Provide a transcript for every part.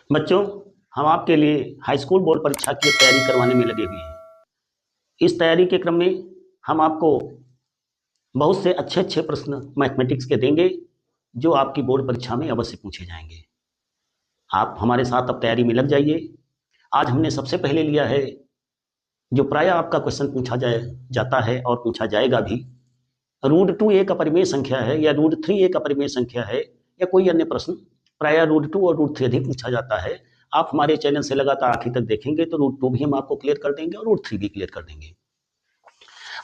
बच्चों, हम आपके लिए हाई स्कूल बोर्ड परीक्षा की तैयारी करवाने में लगे हुए हैं। इस तैयारी के क्रम में हम आपको बहुत से अच्छे अच्छे प्रश्न मैथमेटिक्स के देंगे जो आपकी बोर्ड परीक्षा में अवश्य पूछे जाएंगे। आप हमारे साथ अब तैयारी में लग जाइए। आज हमने सबसे पहले लिया है जो प्रायः आपका क्वेश्चन पूछा जाता है और पूछा जाएगा भी। √2 एक अपरिमेय संख्या है या √3 एक अपरिमेय संख्या है या कोई अन्य प्रश्न, प्रायः √2 और √3 अधिक पूछा जाता है। आप हमारे चैनल से लगातार आखिर तक देखेंगे तो √2 भी हम आपको क्लियर कर देंगे और √3 भी क्लियर कर देंगे।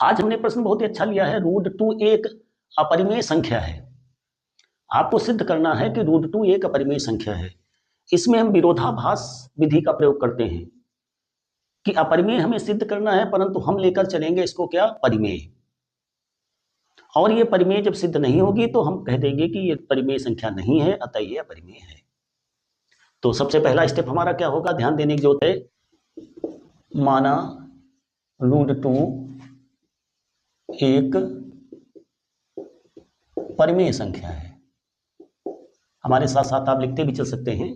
आज हमने प्रश्न बहुत ही अच्छा लिया है। √2 एक अपरिमेय संख्या है। आपको सिद्ध करना है कि √2 एक अपरिमेय संख्या है। इसमें हम विरोधाभास विधि का प्रयोग करते हैं कि अपरिमेय हमें सिद्ध करना है, परंतु हम लेकर चलेंगे इसको क्या, परिमेय। और ये परिमेय जब सिद्ध नहीं होगी तो हम कह देंगे कि ये परिमेय संख्या नहीं है, अतः ये अपरिमेय है। तो सबसे पहला स्टेप हमारा क्या होगा, ध्यान देने की जरूरत है। माना √2 एक परिमेय संख्या है। हमारे साथ साथ आप लिखते भी चल सकते हैं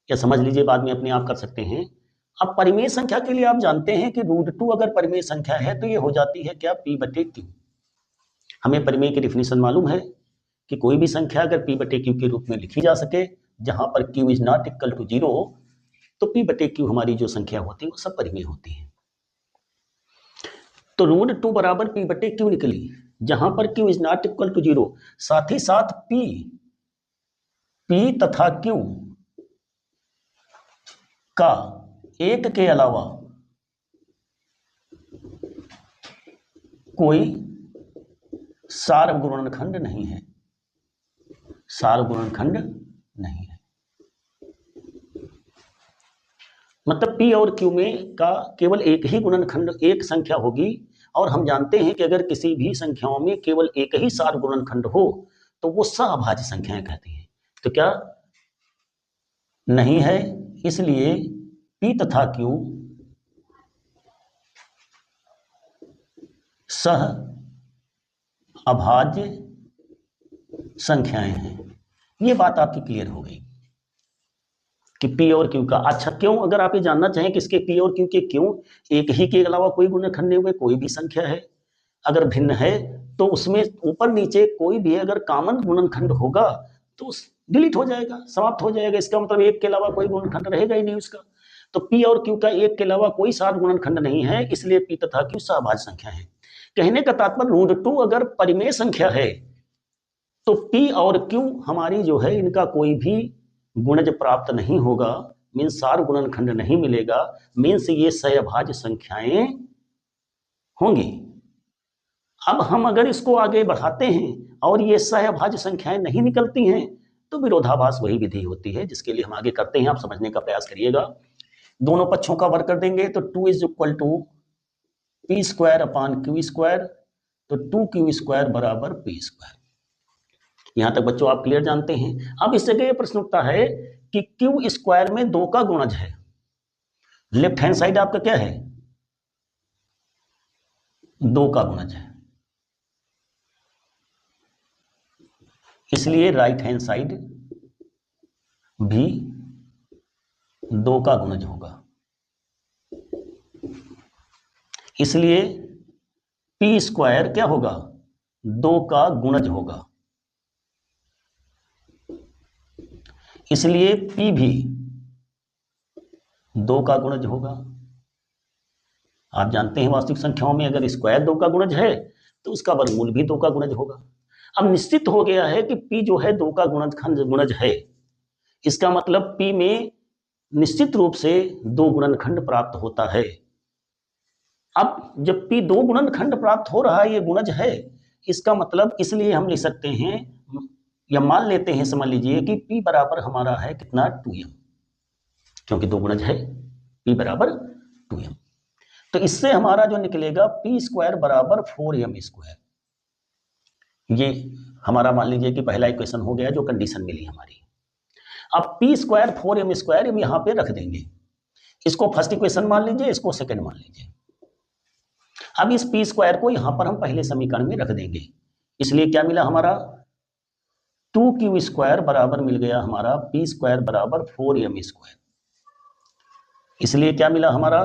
या समझ लीजिए, बाद में अपने आप कर सकते हैं। अब परिमेय संख्या के लिए आप जानते हैं कि √2 अगर परिमेय संख्या है तो ये हो जाती है क्या, p/q। हमें परिमेय की डिफिनेशन मालूम है कि कोई भी संख्या अगर p/q के रूप में लिखी जा सके जहां पर q is not equal to 0, तो p/q हमारी जो संख्या होती है वो सब परिमेय होती है। तो √2 बराबर p/q निकली जहां पर q is not equal to 0। साथ ही साथ p तथा q का एक के अलावा कोई सार्वगुणनखंड नहीं है। सार्वगुणनखंड नहीं है मतलब p और q में का केवल एक ही गुणनखंड, एक संख्या होगी। और हम जानते हैं कि अगर किसी भी संख्याओं में केवल एक ही सार्वगुणनखंड हो तो वो सहअभाज्य संख्याएं कहती हैं। तो क्या नहीं है, इसलिए p तथा q सह अभाज्य संख्याएं हैं। ये बात आपकी क्लियर हो गई कि p और q का। अच्छा, क्यों, अगर आप ये जानना चाहें कि इसके p और q के क्यों एक ही के अलावा कोई गुणनखंड नहीं हुए, कोई भी संख्या है अगर भिन्न है तो उसमें ऊपर नीचे कोई भी अगर कॉमन गुणनखंड होगा तो डिलीट हो जाएगा, समाप्त हो जाएगा। इसका मतलब एक के अलावा कोई गुणनखंड रहेगा ही नहीं उसका। तो p और q का एक के अलावा कोई सात गुणनखंड नहीं है, इसलिए p तथा q सहअभाज्य संख्या है। कहने का तात्पर्य √2 अगर परिमेय संख्या है तो p और q हमारी जो है इनका कोई भी गुणज प्राप्त नहीं होगा, मीन्स सार्वगुणनखंड नहीं मिलेगा, मीन्स ये सहअभाज्य संख्याएं होंगी। अब हम अगर इसको आगे बढ़ाते हैं और ये सहअभाज्य संख्याएं नहीं निकलती हैं तो विरोधाभास वही विधि होती है जिसके लिए हम आगे करते हैं। आप समझने का प्रयास करिएगा। दोनों पक्षों का वर्ग कर देंगे तो 2 is equal to p² / q², तो 2q² बराबर p²। यहां तक बच्चों आप क्लियर जानते हैं। अब इस जगह यह प्रश्न उठता है कि q² में 2 का गुणज है। लेफ्ट हैंड साइड आपका क्या है, 2 का गुणज है, इसलिए राइट हैंड साइड भी 2 का गुणज होगा। इसलिए p² क्या होगा, 2 का गुणज होगा, इसलिए p भी 2 का गुणज होगा। आप जानते हैं वास्तविक संख्याओं में अगर स्क्वायर 2 का गुणज है तो उसका वर्गमूल भी 2 का गुणज होगा। अब निश्चित हो गया है कि p जो है 2 का गुणज है, इसका मतलब p में निश्चित रूप से 2 गुणनखंड प्राप्त होता है। अब जब p 2 गुणनखंड प्राप्त हो रहा है, ये गुणज है, इसका मतलब इसलिए हम लिख सकते हैं या मान लेते हैं, समझ लीजिए कि p बराबर हमारा है कितना, 2m, क्योंकि 2 गुणज है, p बराबर 2m। तो इससे हमारा जो निकलेगा p² बराबर 4m²। ये हमारा मान लीजिए कि पहला इक्वेशन हो गया जो कंडीशन मिली हमारी। अब p² 4m² हम यहां पे रख देंगे। इसको फर्स्ट इक्वेशन मान लीजिए, इसको सेकंड मान लीजिए। अब इस p² को यहां पर हम पहले समीकरण में रख देंगे। इसलिए क्या मिला हमारा, 2q² बराबर मिल गया हमारा p² बराबर 4m²। इसलिए क्या मिला हमारा,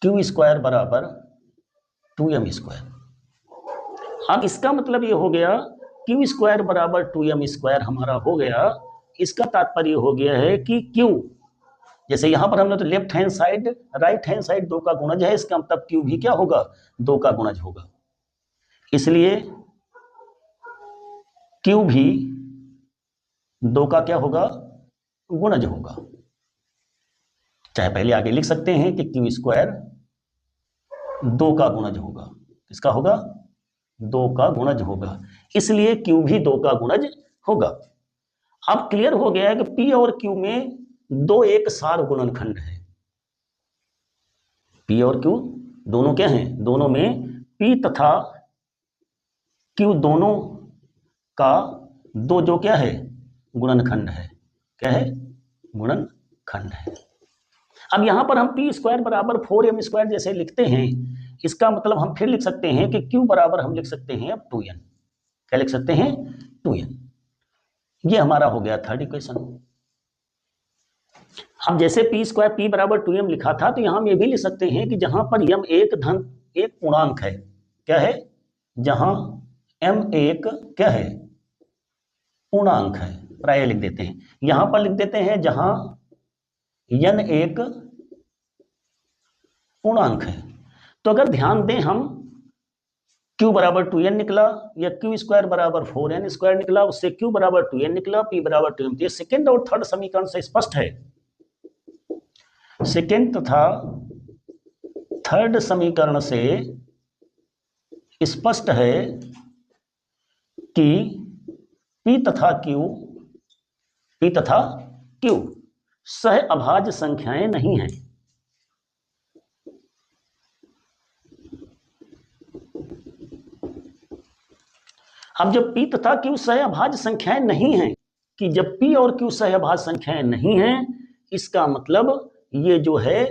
q² बराबर 2m²। अब इसका मतलब ये हो गया q² बराबर 2m² हमारा हो गया। इसका तात्पर्य हो गया है कि q, जैसे यहां पर हमने तो left hand side right hand side 2 का गुणज है, इसका मतलब q भी क्या होगा, 2 का गुणज होगा। इसलिए q भी 2 का क्या होगा, गुणज होगा। चाहे पहले आगे लिख सकते हैं कि q² 2 का गुणज होगा। किसका होगा, 2 का गुणज होगा, इसलिए q भी 2 का गुणज होगा। अब क्लियर हो गया है कि p और q में 2 एक सार गुणनखंड है। p और q दोनों क्या हैं, दोनों में p तथा q दोनों का 2 जो क्या है, गुणनखंड है। क्या है, गुणनखंड है। अब यहां पर हम p² बराबर 4m² जैसे लिखते हैं, इसका मतलब हम फिर लिख सकते हैं कि q बराबर हम लिख सकते हैं अब 2n। क्या लिख सकते हैं, 2n। ये हमारा हो गया थर्ड इक्वेशन। अब जैसे p² बराबर 2m लिखा था, तो यहां हम ये भी लिख सकते हैं कि जहां पर m एक पूर्णांक है, क्या है, जहां m एक क्या है, पूर्णांक है, प्राय लिख देते हैं। यहां पर लिख देते हैं जहां n एक पूर्णांक है। तो अगर ध्यान दें हम, q बराबर 2n निकला या q² बराबर 4n² निकला, उससे q बराबर 2n निकला, p बराबर 2m। ये सेकेंड और थर्ड समीकरण से स्पष्ट है। सेकेंड तथा थर्ड समीकरण से स्पष्ट है कि p तथा q सह अभाज्य संख्याएं नहीं हैं। अब जब p तथा q सह अभाज्य संख्याएं नहीं हैं, कि जब p और q सह अभाज्य संख्याएं नहीं हैं, इसका मतलब ये जो है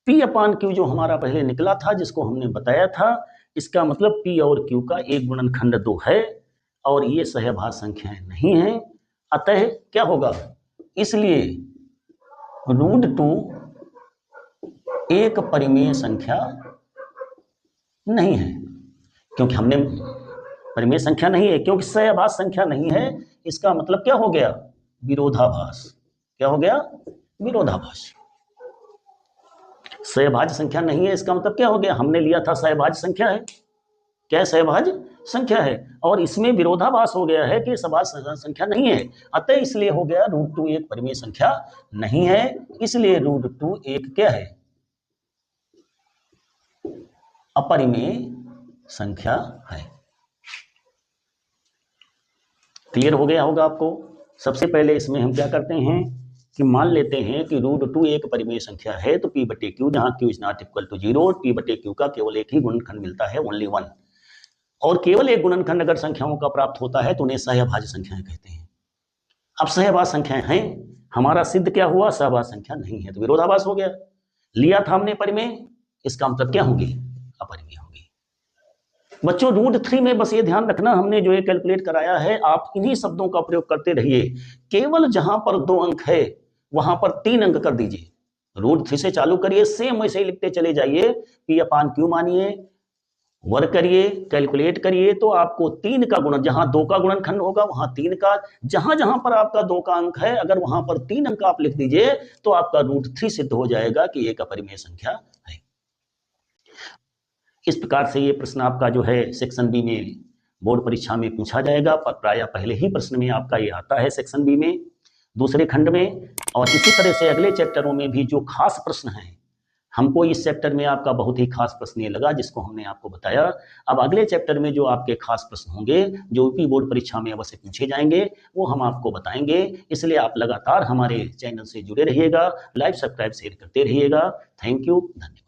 p/q जो हमारा पहले निकला था, जिसको हमने बताया था, इसका मतलब p और q का एक गुणनखंड 2 है और ये सह अभाज्य संख्याएं नहीं हैं। अतः क्या होगा, इसलिए √2 एक परिमेय संख्या नहीं है। क्योंकि हमने परिमेय संख्या नहीं है, क्योंकि सह अभाज्य संख्या नहीं है, इसका मतलब क्या हो गया, विरोधाभास। क्या हो गया, विरोधाभास। सहभाज्य संख्या नहीं है, इसका मतलब क्या हो गया, हमने लिया था सहभाज्य संख्या है। क्या सहभाज्य संख्या है, और इसमें विरोधाभास हो गया है कि सहभाज्य संख्या नहीं है। अतः इसलिए हो गया √2 एक परिमेय संख्या नहीं है, इसलिए √2 एक क्या है, अपरिमेय संख्या है। क्लियर हो गया होगा आपको। सबसे पहले इसमें हम क्या करते हैं कि मान लेते हैं कि √2 एक परिमेय संख्या है, तो p/q जहां q is not equal to 0, p/q का केवल एक ही गुणनखंड मिलता है, ओनली 1। और केवल एक गुणनखंड अगर संख्याओं का प्राप्त होता है तो उन्हें सहभाज्य संख्याएं कहते हैं। अब सहभाज्य संख्याएं हैं, हमारा सिद्ध क्या हुआ, सहभाज्य संख्या नहीं है, तो विरोधाभास हो गया। लिया था हमने परिमेय, इसका मतलब क्या होंगे, अपरिमेय होंगे। बच्चों √3 में बस ये ध्यान रखना, हमने जो ये कैलकुलेट कराया है, आप इन्हीं शब्दों का प्रयोग करते रहिए। केवल जहां पर 2 अंक है वहां पर 3 अंक कर दीजिए। √3 से चालू करिए, सेम वैसे ही लिखते चले जाइए। p/q मानिए, वर्क करिए, कैलकुलेट करिए, तो आपको 3 का गुणन, जहां 2 का गुणनखंड होगा वहां 3 का, जहां जहां पर आपका 2 का अंक है अगर वहां पर 3 अंक आप लिख दीजिए तो आपका √3 सिद्ध हो जाएगा कि एक अपरिमेय संख्या है। इस प्रकार से ये प्रश्न आपका जो है सेक्शन बी में बोर्ड परीक्षा में पूछा जाएगा। पर प्राय पहले ही प्रश्न में आपका ये आता है सेक्शन बी में, दूसरे खंड में। और इसी तरह से अगले चैप्टरों में भी जो खास प्रश्न हैं, हमको इस चैप्टर में आपका बहुत ही खास प्रश्न ये लगा जिसको हमने आपको बताया। अब अगले चैप्टर में जो आपके खास प्रश्न होंगे जो यूपी बोर्ड परीक्षा में अवश्य पूछे जाएंगे, वो हम आपको बताएंगे। इसलिए आप लगातार हमारे चैनल से जुड़े रहिएगा, लाइक सब्सक्राइब शेयर करते रहिएगा। थैंक यू, धन्यवाद।